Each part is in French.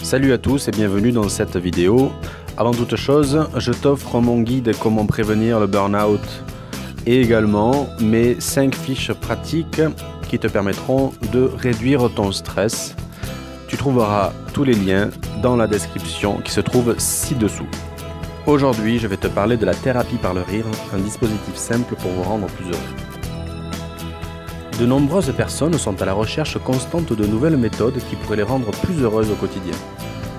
Salut à tous et bienvenue dans cette vidéo. Avant toute chose, je t'offre mon guide Comment prévenir le burn-out et également mes 5 fiches pratiques qui te permettront de réduire ton stress. Tu trouveras tous les liens dans la description qui se trouve ci-dessous. Aujourd'hui, je vais te parler de la thérapie par le rire, un dispositif simple pour vous rendre plus heureux. De nombreuses personnes sont à la recherche constante de nouvelles méthodes qui pourraient les rendre plus heureuses au quotidien.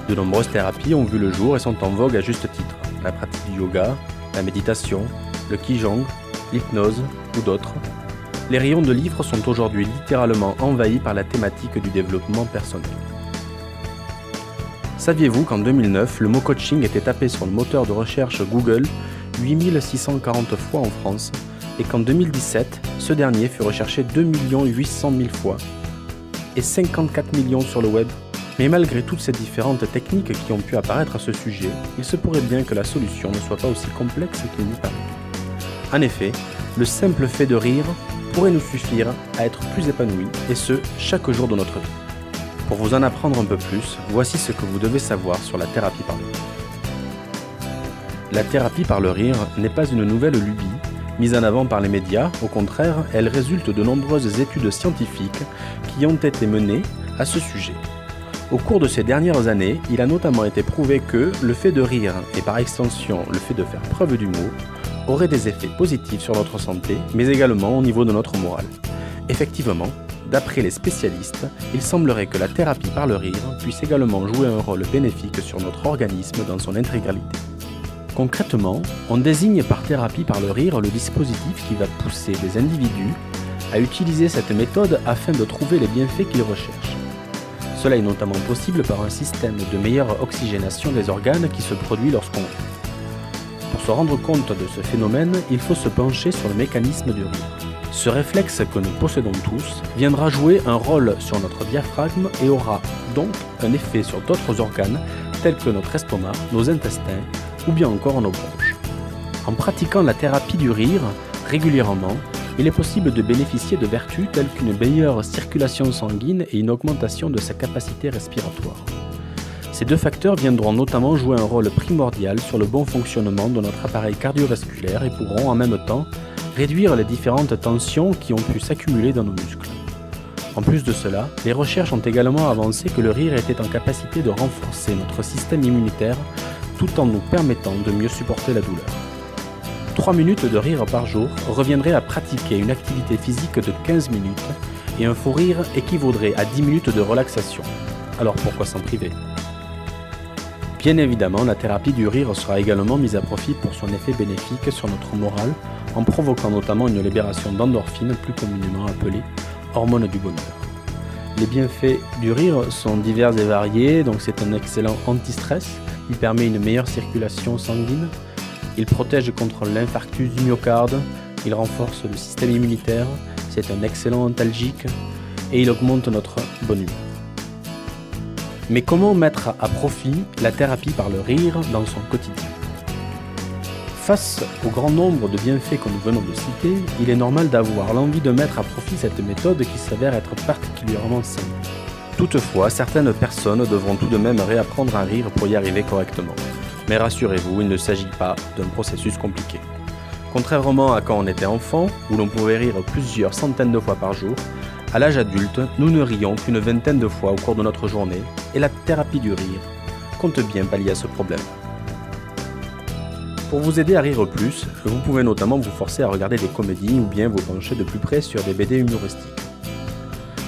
De nombreuses thérapies ont vu le jour et sont en vogue à juste titre. La pratique du yoga, la méditation, le qigong, l'hypnose ou d'autres. Les rayons de livres sont aujourd'hui littéralement envahis par la thématique du développement personnel. Saviez-vous qu'en 2009, le mot coaching était tapé sur le moteur de recherche Google 8640 fois en France et qu'en 2017, ce dernier fut recherché 2 800 000 fois et 54 millions sur le web. Mais malgré toutes ces différentes techniques qui ont pu apparaître à ce sujet, il se pourrait bien que la solution ne soit pas aussi complexe qu'il n'y paraît. En effet, le simple fait de rire pourrait nous suffire à être plus épanouis, et ce, chaque jour de notre vie. Pour vous en apprendre un peu plus, voici ce que vous devez savoir sur la thérapie par le rire. La thérapie par le rire n'est pas une nouvelle lubie mise en avant par les médias, au contraire, elle résulte de nombreuses études scientifiques qui ont été menées à ce sujet. Au cours de ces dernières années, il a notamment été prouvé que le fait de rire, et par extension le fait de faire preuve d'humour, aurait des effets positifs sur notre santé, mais également au niveau de notre morale. Effectivement, d'après les spécialistes, il semblerait que la thérapie par le rire puisse également jouer un rôle bénéfique sur notre organisme dans son intégralité. Concrètement, on désigne par thérapie par le rire le dispositif qui va pousser des individus à utiliser cette méthode afin de trouver les bienfaits qu'ils recherchent. Cela est notamment possible par un système de meilleure oxygénation des organes qui se produit lorsqu'on rit. Pour se rendre compte de ce phénomène, il faut se pencher sur le mécanisme du rire. Ce réflexe que nous possédons tous viendra jouer un rôle sur notre diaphragme et aura donc un effet sur d'autres organes tels que notre estomac, nos intestins ou bien encore nos bronches. En pratiquant la thérapie du rire régulièrement, il est possible de bénéficier de vertus telles qu'une meilleure circulation sanguine et une augmentation de sa capacité respiratoire. Ces deux facteurs viendront notamment jouer un rôle primordial sur le bon fonctionnement de notre appareil cardiovasculaire et pourront en même temps réduire les différentes tensions qui ont pu s'accumuler dans nos muscles. En plus de cela, les recherches ont également avancé que le rire était en capacité de renforcer notre système immunitaire tout en nous permettant de mieux supporter la douleur. 3 minutes de rire par jour reviendrait à pratiquer une activité physique de 15 minutes et un fou rire équivaudrait à 10 minutes de relaxation. Alors pourquoi s'en priver ? Bien évidemment, la thérapie du rire sera également mise à profit pour son effet bénéfique sur notre morale en provoquant notamment une libération d'endorphines, plus communément appelée hormone du bonheur. Les bienfaits du rire sont divers et variés, donc c'est un excellent anti-stress, il permet une meilleure circulation sanguine, il protège contre l'infarctus du myocarde, il renforce le système immunitaire, c'est un excellent antalgique et il augmente notre bonne humeur. Mais comment mettre à profit la thérapie par le rire dans son quotidien ? Face au grand nombre de bienfaits que nous venons de citer, il est normal d'avoir l'envie de mettre à profit cette méthode qui s'avère être particulièrement simple. Toutefois, certaines personnes devront tout de même réapprendre à rire pour y arriver correctement. Mais rassurez-vous, il ne s'agit pas d'un processus compliqué. Contrairement à quand on était enfant, où l'on pouvait rire plusieurs centaines de fois par jour, à l'âge adulte, nous ne rions qu'une vingtaine de fois au cours de notre journée, et la thérapie du rire compte bien pallier à ce problème. Pour vous aider à rire plus, vous pouvez notamment vous forcer à regarder des comédies ou bien vous pencher de plus près sur des BD humoristiques.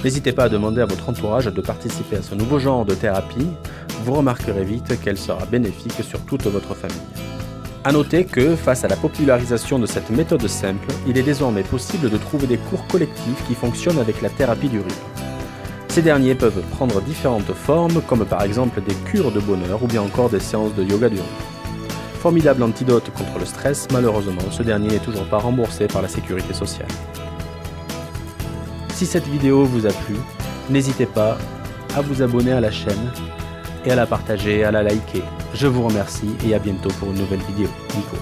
N'hésitez pas à demander à votre entourage de participer à ce nouveau genre de thérapie, vous remarquerez vite qu'elle sera bénéfique sur toute votre famille. A noter que, face à la popularisation de cette méthode simple, il est désormais possible de trouver des cours collectifs qui fonctionnent avec la thérapie du rire. Ces derniers peuvent prendre différentes formes, comme par exemple des cures de bonheur ou bien encore des séances de yoga du rire. Formidable antidote contre le stress, malheureusement, ce dernier n'est toujours pas remboursé par la sécurité sociale. Si cette vidéo vous a plu, n'hésitez pas à vous abonner à la chaîne et à la partager, à la liker. Je vous remercie et à bientôt pour une nouvelle vidéo. Nico.